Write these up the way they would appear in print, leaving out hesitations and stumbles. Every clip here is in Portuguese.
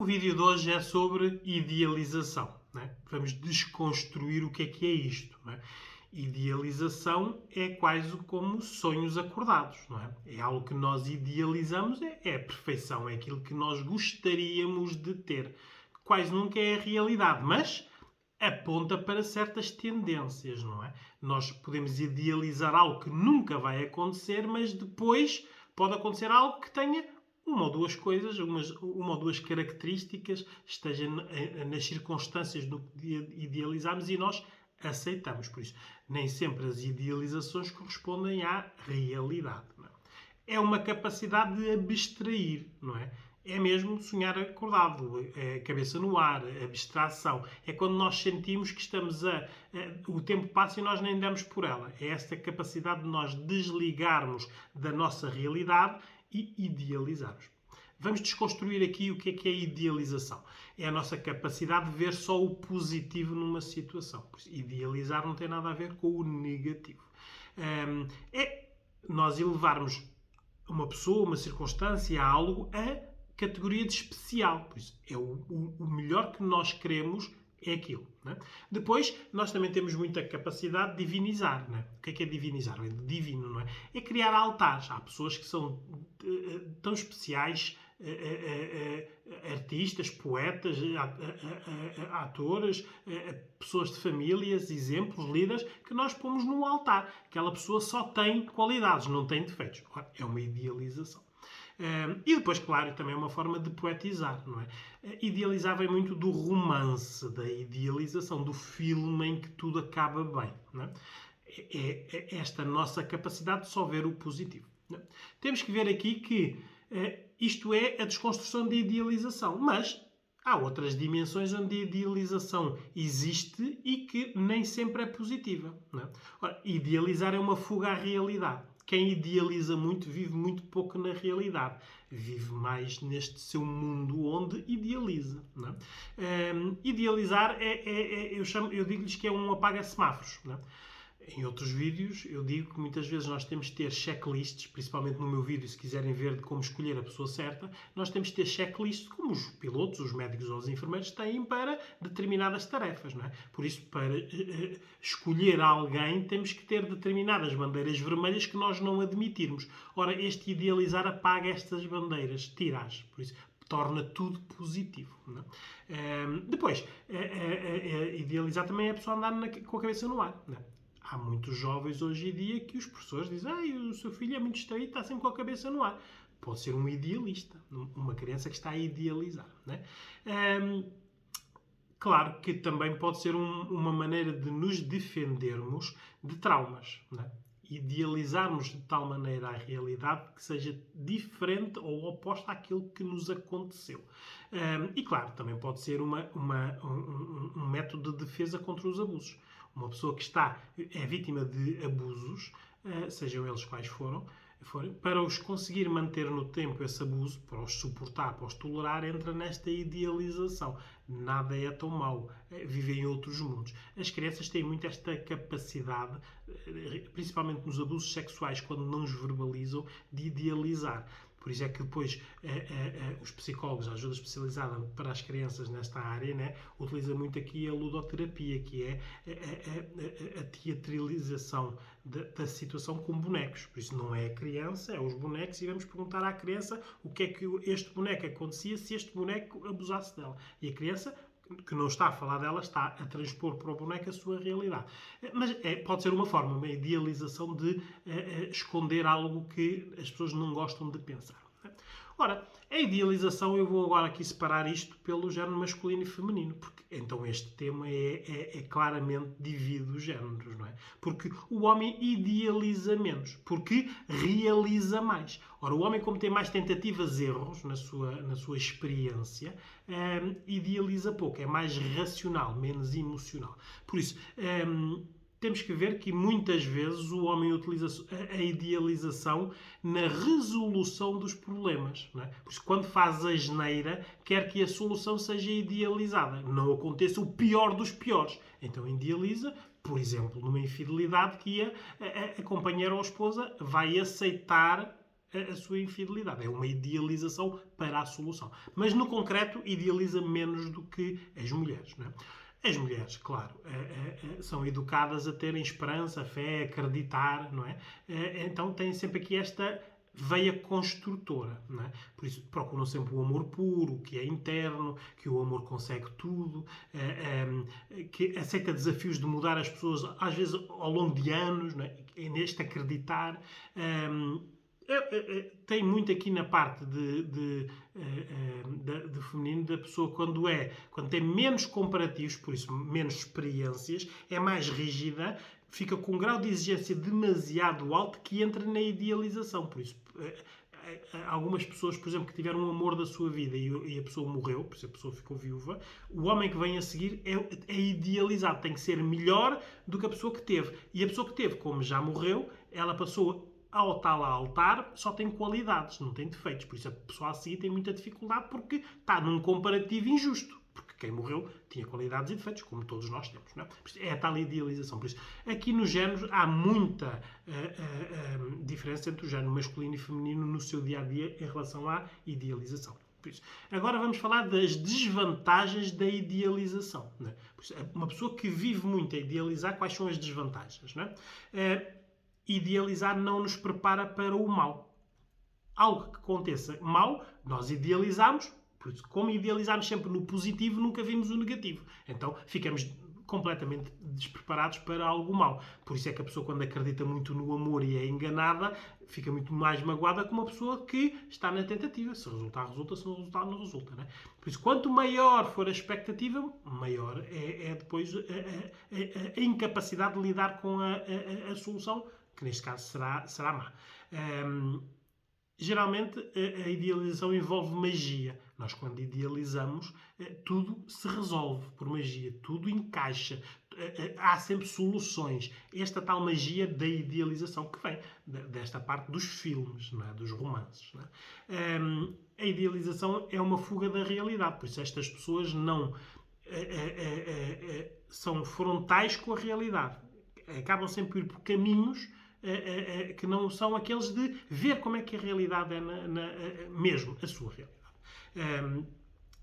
O vídeo de hoje é sobre idealização, né? Vamos desconstruir o que é isto, né? Idealização é quase como sonhos acordados, não é? É algo que nós idealizamos, é a perfeição, é aquilo que nós gostaríamos de ter. Quase nunca é a realidade, mas aponta para certas tendências, não é? Nós podemos idealizar algo que nunca vai acontecer, mas depois pode acontecer algo que tenha uma ou duas coisas, uma ou duas características, esteja nas circunstâncias do que idealizamos e nós aceitamos. Por isso, nem sempre as idealizações correspondem à realidade. Não é? É uma capacidade de abstrair, não é? É mesmo sonhar acordado, é cabeça no ar, abstração. É quando nós sentimos que estamos o tempo passa e nós nem damos por ela. É esta capacidade de nós desligarmos da nossa realidade e idealizarmos. Vamos desconstruir aqui o que é a idealização. É a nossa capacidade de ver só o positivo numa situação. Idealizar não tem nada a ver com o negativo. É nós elevarmos uma pessoa, uma circunstância, algo, a categoria de especial. Por isso, é o melhor que nós queremos é aquilo. Né? Depois, nós também temos muita capacidade de divinizar. Né? O que é divinizar? É divino, não é? É criar altares. Há pessoas que são tão especiais, artistas, poetas, atores, pessoas de famílias, exemplos, líderes, que nós pomos num altar. Aquela pessoa só tem qualidades, não tem defeitos. É uma idealização. E depois, claro, também é uma forma de poetizar, não é? Idealizar vem muito do romance, da idealização, do filme em que tudo acaba bem, não é? É esta nossa capacidade de só ver o positivo. Não é? Temos que ver aqui que isto é a desconstrução da idealização, mas há outras dimensões onde a idealização existe e que nem sempre é positiva. Não é? Ora, idealizar é uma fuga à realidade. Quem idealiza muito vive muito pouco na realidade. Vive mais neste seu mundo onde idealiza. Não é? Idealizar eu digo-lhes que é um apaga-semáforos. Não é? Em outros vídeos eu digo que muitas vezes nós temos de ter checklists, principalmente no meu vídeo, se quiserem ver de como escolher a pessoa certa, nós temos de ter checklists como os pilotos, os médicos ou os enfermeiros têm para determinadas tarefas. Não é? Por isso, para escolher alguém, temos que ter determinadas bandeiras vermelhas que nós não admitirmos. Ora, este idealizar apaga estas bandeiras, tira-as. Por isso, torna tudo positivo. Não é? Depois, idealizar também é a pessoa andar com a cabeça no ar. Não é? Há muitos jovens hoje em dia que os professores dizem o seu filho é muito distraído, está sempre com a cabeça no ar. Pode ser um idealista, uma criança que está a idealizar. Né? Claro que também pode ser uma maneira de nos defendermos de traumas. Né? Idealizarmos de tal maneira a realidade que seja diferente ou oposta àquilo que nos aconteceu. E claro, também pode ser um método de defesa contra os abusos. Uma pessoa que é vítima de abusos, sejam eles quais forem, para os conseguir manter no tempo esse abuso, para os suportar, para os tolerar, entra nesta idealização. Nada é tão mau, vivem em outros mundos. As crianças têm muito esta capacidade, principalmente nos abusos sexuais, quando não os verbalizam, de idealizar. Por isso é que depois os psicólogos, a ajuda especializada para as crianças nesta área, né, utiliza muito aqui a ludoterapia, que é a teatralização da situação com bonecos. Por isso não é a criança, é os bonecos, e vamos perguntar à criança o que é que este boneco acontecia se este boneco abusasse dela. E a criança, que não está a falar dela, está a transpor para o boneco a sua realidade. Mas pode ser uma forma, uma idealização de esconder algo que as pessoas não gostam de pensar. Ora, a idealização, eu vou agora aqui separar isto pelo género masculino e feminino, porque então este tema é claramente divide os géneros, não é? Porque o homem idealiza menos, porque realiza mais. Ora, o homem, como tem mais tentativas erros na sua experiência, idealiza pouco, é mais racional, menos emocional. Por isso, temos que ver que muitas vezes o homem utiliza a idealização na resolução dos problemas. Não é? Por isso, quando faz a asneira, quer que a solução seja idealizada. Não aconteça o pior dos piores. Então idealiza, por exemplo, numa infidelidade que a companheira ou a esposa vai aceitar a sua infidelidade. É uma idealização para a solução. Mas no concreto idealiza menos do que as mulheres, não é? As mulheres, claro, são educadas a terem esperança, fé, acreditar, não é? Então têm sempre aqui esta veia construtora, não é? Por isso procuram sempre o amor puro, que é interno, que o amor consegue tudo, que aceita desafios de mudar as pessoas, às vezes ao longo de anos, não é? É neste acreditar. Tem muito aqui na parte de feminino da pessoa quando tem menos comparativos, por isso menos experiências, é mais rígida, fica com um grau de exigência demasiado alto que entra na idealização. Por isso, algumas pessoas, por exemplo, que tiveram um amor da sua vida e a pessoa morreu, por isso a pessoa ficou viúva, o homem que vem a seguir é idealizado, tem que ser melhor do que a pessoa que teve. E a pessoa que teve, como já morreu, ela passou ao tal altar, só tem qualidades, não tem defeitos. Por isso a pessoa a seguir tem muita dificuldade porque está num comparativo injusto. Porque quem morreu tinha qualidades e defeitos, como todos nós temos. Não é? É a tal idealização. Por isso, aqui nos géneros há muita diferença entre o género masculino e feminino no seu dia-a-dia em relação à idealização. Por isso, agora vamos falar das desvantagens da idealização. Não é? Por isso, uma pessoa que vive muito a idealizar, quais são as desvantagens? Não é? Idealizar não nos prepara para o mal. Algo que aconteça mal, nós idealizamos, por isso, como idealizamos sempre no positivo, nunca vimos o negativo. Então, ficamos completamente despreparados para algo mal. Por isso é que a pessoa, quando acredita muito no amor e é enganada, fica muito mais magoada que uma pessoa que está na tentativa. Se resultar, resulta. Se não resultar, não resulta. Não é? Por isso, quanto maior for a expectativa, maior é depois a incapacidade de lidar com a solução, que neste caso será má. Geralmente a idealização envolve magia. Nós, quando idealizamos, tudo se resolve por magia, tudo encaixa, há sempre soluções. Esta tal magia da idealização que vem desta parte dos filmes, não é? Dos romances. Não é? A idealização é uma fuga da realidade, por isso estas pessoas não são frontais com a realidade. Acabam sempre por ir por caminhos que não são aqueles de ver como é que a realidade é mesmo a sua realidade.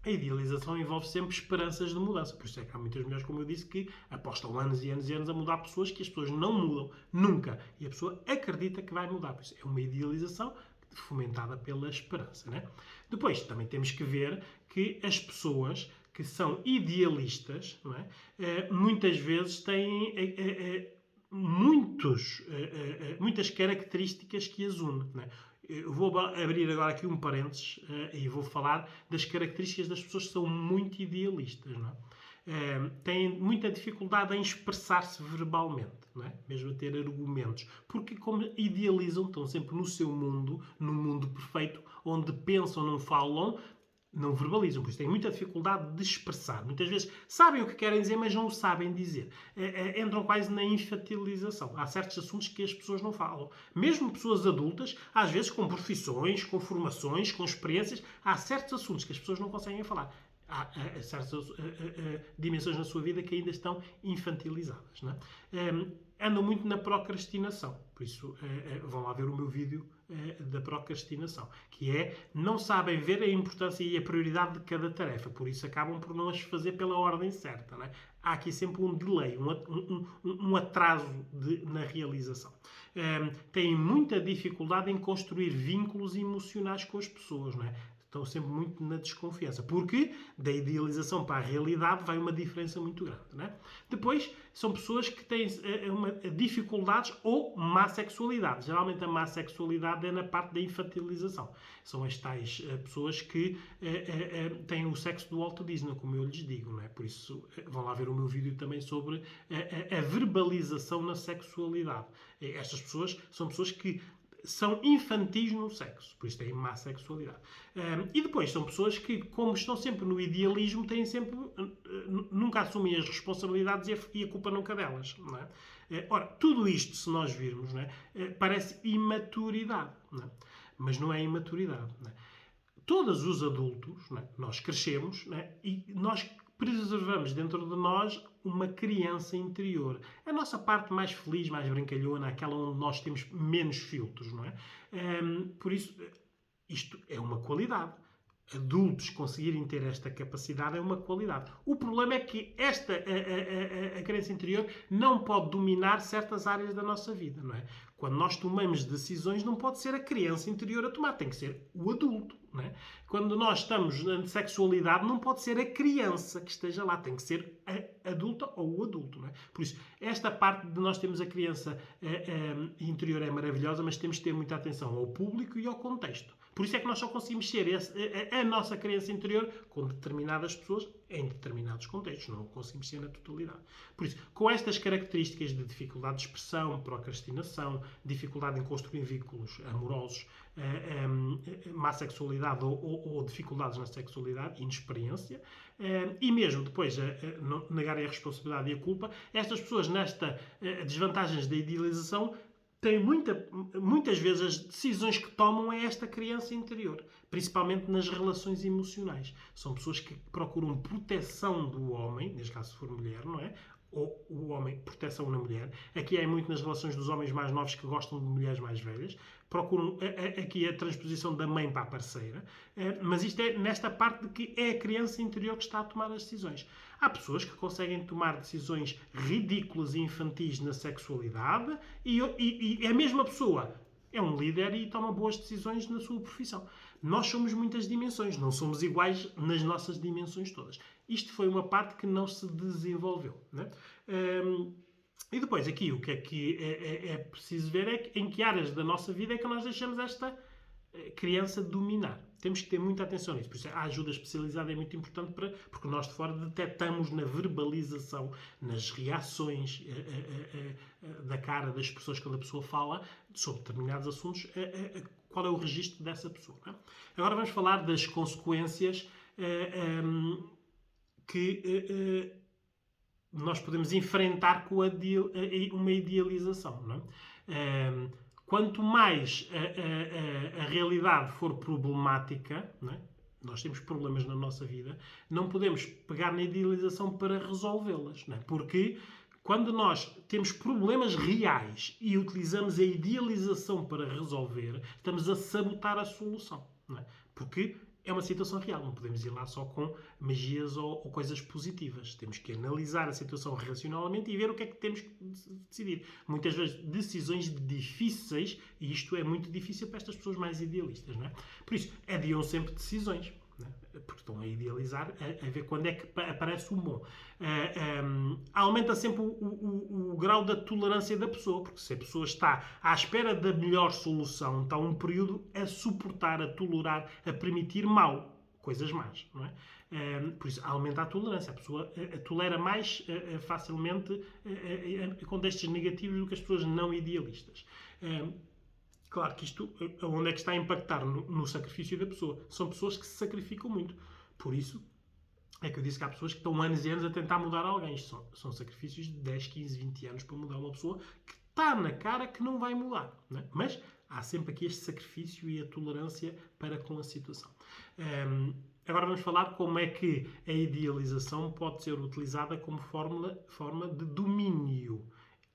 A idealização envolve sempre esperanças de mudança. Por isso é que há muitas mulheres, como eu disse, que apostam anos e anos e anos a mudar pessoas que as pessoas não mudam nunca. E a pessoa acredita que vai mudar. Por isso é uma idealização fomentada pela esperança. Né? Depois, também temos que ver que as pessoas que são idealistas, não é? Muitas vezes têm muitas características que as unem. Né? Eu vou abrir agora aqui um parênteses e vou falar das características das pessoas que são muito idealistas. Não é? Têm muita dificuldade em expressar-se verbalmente, não é? Mesmo a ter argumentos. Porque, como idealizam, estão sempre no seu mundo, no mundo perfeito, onde pensam, não falam, não verbalizam, por isso têm muita dificuldade de expressar. Muitas vezes sabem o que querem dizer, mas não o sabem dizer. Entram quase na infantilização. Há certos assuntos que as pessoas não falam. Mesmo pessoas adultas, às vezes com profissões, com formações, com experiências, há certos assuntos que as pessoas não conseguem falar. Há certas dimensões na sua vida que ainda estão infantilizadas. Não é? Andam muito na procrastinação. Por isso, vão lá ver o meu vídeo da procrastinação, que é, não sabem ver a importância e a prioridade de cada tarefa, por isso acabam por não as fazer pela ordem certa. Não é? Há aqui sempre um delay, um atraso na realização. Têm muita dificuldade em construir vínculos emocionais com as pessoas, não é? Estão sempre muito na desconfiança, porque da idealização para a realidade vai uma diferença muito grande. Não é? Depois, são pessoas que têm dificuldades ou má sexualidade. Geralmente a má sexualidade é na parte da infantilização. São as tais pessoas que têm o sexo do Walt Disney, como eu lhes digo. Não é? Por isso, vão lá ver o meu vídeo também sobre a verbalização na sexualidade. Estas pessoas são pessoas que são infantis no sexo, por isso têm má sexualidade. E depois são pessoas que, como estão sempre no idealismo, têm sempre, nunca assumem as responsabilidades e a culpa nunca é delas. Não é? Ora, tudo isto, se nós virmos, não é? Parece imaturidade, não é? Mas não é imaturidade. Não é? Todos os adultos, não é? Nós crescemos, não é? E nós preservamos dentro de nós uma criança interior. A nossa parte mais feliz, mais brincalhona, aquela onde nós temos menos filtros, não é? Por isso, isto é uma qualidade. Adultos conseguirem ter esta capacidade é uma qualidade. O problema é que a criança interior não pode dominar certas áreas da nossa vida, não é? Quando nós tomamos decisões, não pode ser a criança interior a tomar, tem que ser o adulto, não é? Quando nós estamos na sexualidade, não pode ser a criança que esteja lá, tem que ser a adulta ou o adulto, não é? Por isso, esta parte de nós termos a criança interior é maravilhosa, mas temos que ter muita atenção ao público e ao contexto. Por isso é que nós só conseguimos ser a nossa criança interior com determinadas pessoas em determinados contextos. Não conseguimos ser na totalidade. Por isso, com estas características de dificuldade de expressão, procrastinação, dificuldade em construir vínculos amorosos, má sexualidade ou dificuldades na sexualidade, inexperiência, e mesmo depois negarem a responsabilidade e a culpa, estas pessoas nesta desvantagens da idealização têm muitas vezes as decisões que tomam é esta criança interior, principalmente nas relações emocionais. São pessoas que procuram proteção do homem, neste caso se for mulher, não é? Ou o homem, proteção na mulher. Aqui é muito nas relações dos homens mais novos que gostam de mulheres mais velhas. Procuram aqui a transposição da mãe para a parceira. Mas isto é nesta parte de que é a criança interior que está a tomar as decisões. Há pessoas que conseguem tomar decisões ridículas e infantis na sexualidade e a mesma pessoa é um líder e toma boas decisões na sua profissão. Nós somos muitas dimensões, não somos iguais nas nossas dimensões todas. Isto foi uma parte que não se desenvolveu, né? E depois aqui o que é preciso ver é que, em que áreas da nossa vida é que nós deixamos esta criança dominar. Temos que ter muita atenção nisso. Por isso a ajuda especializada é muito importante porque nós de fora detectamos na verbalização, nas reações da cara das pessoas quando a pessoa fala sobre determinados assuntos, qual é o registro dessa pessoa. Não é? Agora vamos falar das consequências que nós podemos enfrentar com uma idealização. Não é? Quanto mais a realidade for problemática, não é? Nós temos problemas na nossa vida, não podemos pegar na idealização para resolvê-las. Não é? Porque quando nós temos problemas reais e utilizamos a idealização para resolver, estamos a sabotar a solução. Não é? Porque é uma situação real, não podemos ir lá só com magias ou coisas positivas. Temos que analisar a situação racionalmente e ver o que é que temos que decidir. Muitas vezes decisões difíceis, e isto é muito difícil para estas pessoas mais idealistas, não é? Por isso, adiam sempre decisões, não é? Porque estão a idealizar, a ver quando é que aparece o bom. Aumenta sempre o grau da tolerância da pessoa, porque se a pessoa está à espera da melhor solução, está um período a suportar, a tolerar, a permitir coisas más, não é? Por isso, aumenta a tolerância. A pessoa tolera mais facilmente contextos negativos do que as pessoas não idealistas. Claro que isto, onde é que está a impactar? No sacrifício da pessoa. São pessoas que se sacrificam muito. Por isso, é que eu disse que há pessoas que estão anos e anos a tentar mudar alguém. Isto são sacrifícios de 10, 15, 20 anos para mudar uma pessoa que está na cara que não vai mudar. Não é? Mas há sempre aqui este sacrifício e a tolerância para com a situação. Agora vamos falar como é que a idealização pode ser utilizada como forma de domínio.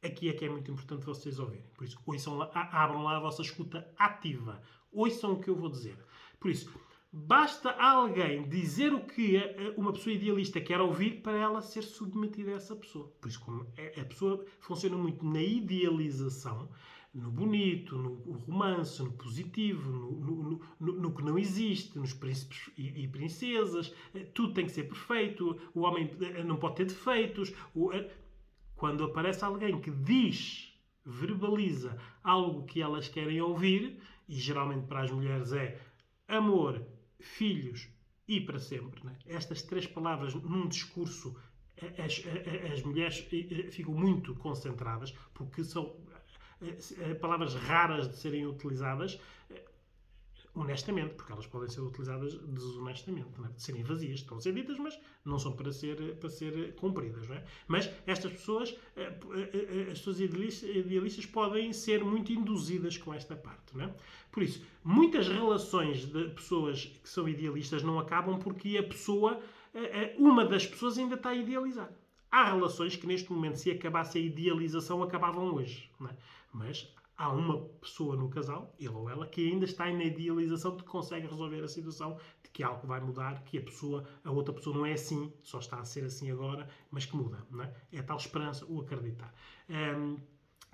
Aqui é que é muito importante vocês ouvirem. Por isso, abram lá a vossa escuta ativa. Ouçam o que eu vou dizer. Por isso, basta alguém dizer o que uma pessoa idealista quer ouvir para ela ser submetida a essa pessoa. Por isso, como a pessoa funciona muito na idealização, no bonito, no romance, no positivo, no que não existe, nos príncipes e princesas, tudo tem que ser perfeito, o homem não pode ter defeitos. Quando aparece alguém que verbaliza algo que elas querem ouvir, e geralmente para as mulheres é amor, filhos e para sempre, né? Estas 3 palavras num discurso, as mulheres ficam muito concentradas, porque são palavras raras de serem utilizadas honestamente, porque elas podem ser utilizadas desonestamente, não é? De serem vazias, estão a ser ditas, mas não são para ser cumpridas, não é? Mas estas pessoas, as pessoas idealistas podem ser muito induzidas com esta parte, não é? Por isso, muitas relações de pessoas que são idealistas não acabam porque a pessoa uma das pessoas ainda está a idealizar. Há relações que neste momento, se acabasse a idealização, acabavam hoje. Não é? Mas há uma pessoa no casal, ele ou ela, que ainda está na idealização de que consegue resolver a situação, de que algo vai mudar, que a outra pessoa não é assim, só está a ser assim agora, mas que muda. Não é? É a tal esperança, o acreditar.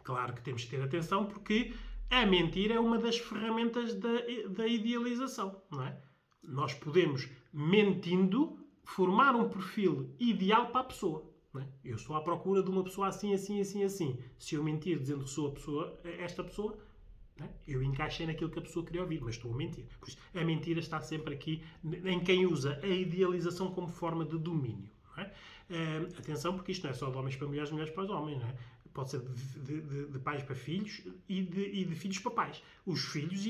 Claro que temos que ter atenção, porque a mentira é uma das ferramentas da idealização. Não é? Nós podemos, mentindo, formar um perfil ideal para a pessoa. Não é? Eu estou à procura de uma pessoa assim, assim, assim, assim. Se eu mentir dizendo que sou esta pessoa, não é? Eu encaixei naquilo que a pessoa queria ouvir, mas estou a mentir. Por isso, a mentira está sempre aqui em quem usa a idealização como forma de domínio. Não é? Atenção, porque isto não é só de homens para mulheres, mulheres para os homens. Não é? Pode ser de pais para filhos e de filhos para pais. Os filhos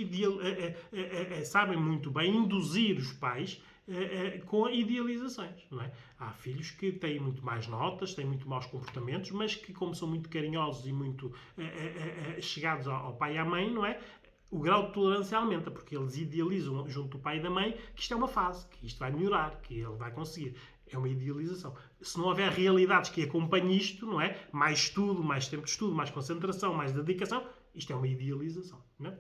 sabem muito bem induzir os pais com idealizações. Não é? Há filhos que têm muito mais notas, têm muito maus comportamentos, mas que, como são muito carinhosos e muito chegados ao pai e à mãe, não é? O grau de tolerância aumenta, porque eles idealizam junto do pai e da mãe que isto é uma fase, que isto vai melhorar, que ele vai conseguir. É uma idealização. Se não houver realidades que acompanhem isto, não é? Mais estudo, mais tempo de estudo, mais concentração, mais dedicação, isto é uma idealização. Não é?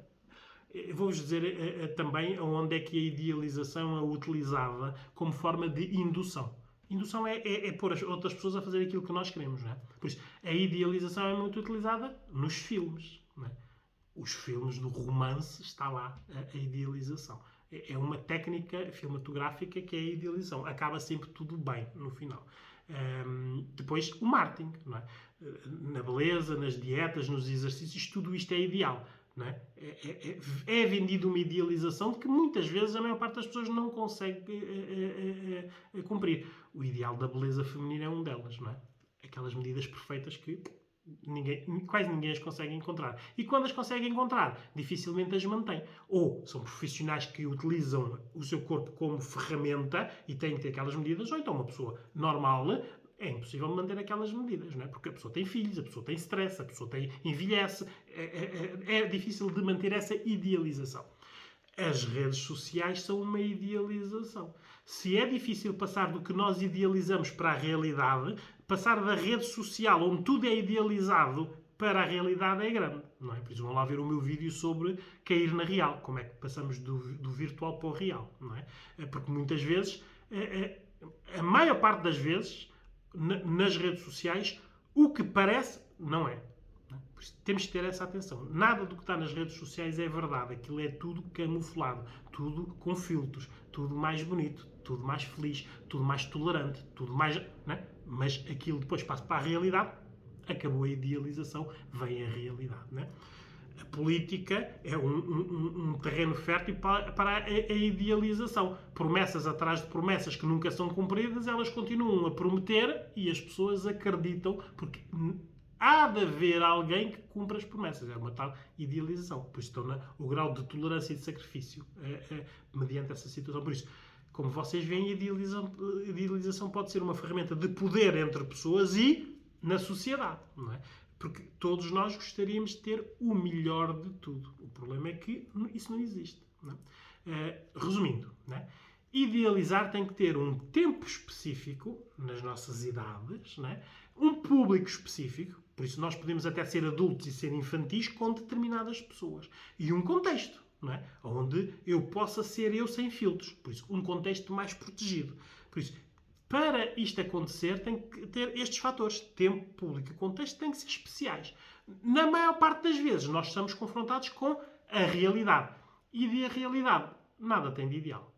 Vou-vos dizer também onde é que a idealização é utilizada como forma de indução. Indução é pôr as outras pessoas a fazer aquilo que nós queremos. Não é? Por isso, a idealização é muito utilizada nos filmes. Não é? Os filmes do romance, está lá a idealização. É uma técnica cinematográfica que é a idealização. Acaba sempre tudo bem no final. Depois, o marketing. Não é? Na beleza, nas dietas, nos exercícios, tudo isto é ideal. Não é? É vendido uma idealização de que muitas vezes a maior parte das pessoas não consegue cumprir. O ideal da beleza feminina é um delas. Não é? Aquelas medidas perfeitas que quase ninguém as consegue encontrar. E quando as consegue encontrar, dificilmente as mantém. Ou são profissionais que utilizam o seu corpo como ferramenta e têm que ter aquelas medidas, ou então uma pessoa normal é impossível manter aquelas medidas, não é? Porque a pessoa tem filhos, a pessoa tem stress, a pessoa envelhece. É difícil de manter essa idealização. As redes sociais são uma idealização. Se é difícil passar do que nós idealizamos para a realidade, passar da rede social, onde tudo é idealizado, para a realidade é grande. Não é? Por isso vão lá ver o meu vídeo sobre cair na real. Como é que passamos do virtual para o real. Não é? Porque muitas vezes, a maior parte das vezes, nas redes sociais, o que parece não é. Por isso, temos que ter essa atenção. Nada do que está nas redes sociais é verdade. Aquilo é tudo camuflado, tudo com filtros, tudo mais bonito, tudo mais feliz, tudo mais tolerante, tudo mais... Não é? Mas aquilo depois passa para a realidade, acabou a idealização, vem a realidade. Não é? A política é um terreno fértil para a idealização. Promessas atrás de promessas que nunca são cumpridas, elas continuam a prometer e as pessoas acreditam, porque há de haver alguém que cumpra as promessas. É uma tal idealização. Por isso estão o grau de tolerância e de sacrifício mediante essa situação. Por isso, como vocês veem, a idealização pode ser uma ferramenta de poder entre pessoas e na sociedade. Não é? Porque todos nós gostaríamos de ter o melhor de tudo. O problema é que isso não existe. Não é? Resumindo, não é? Idealizar tem que ter um tempo específico nas nossas idades, não é? Um público específico, por isso nós podemos até ser adultos e ser infantis com determinadas pessoas. E um contexto, não é? Onde eu possa ser eu sem filtros. Por isso, um contexto mais protegido. Por isso, para isto acontecer, tem que ter estes fatores. Tempo, público e contexto têm que ser especiais. Na maior parte das vezes, nós estamos confrontados com a realidade. E de a realidade, nada tem de ideal.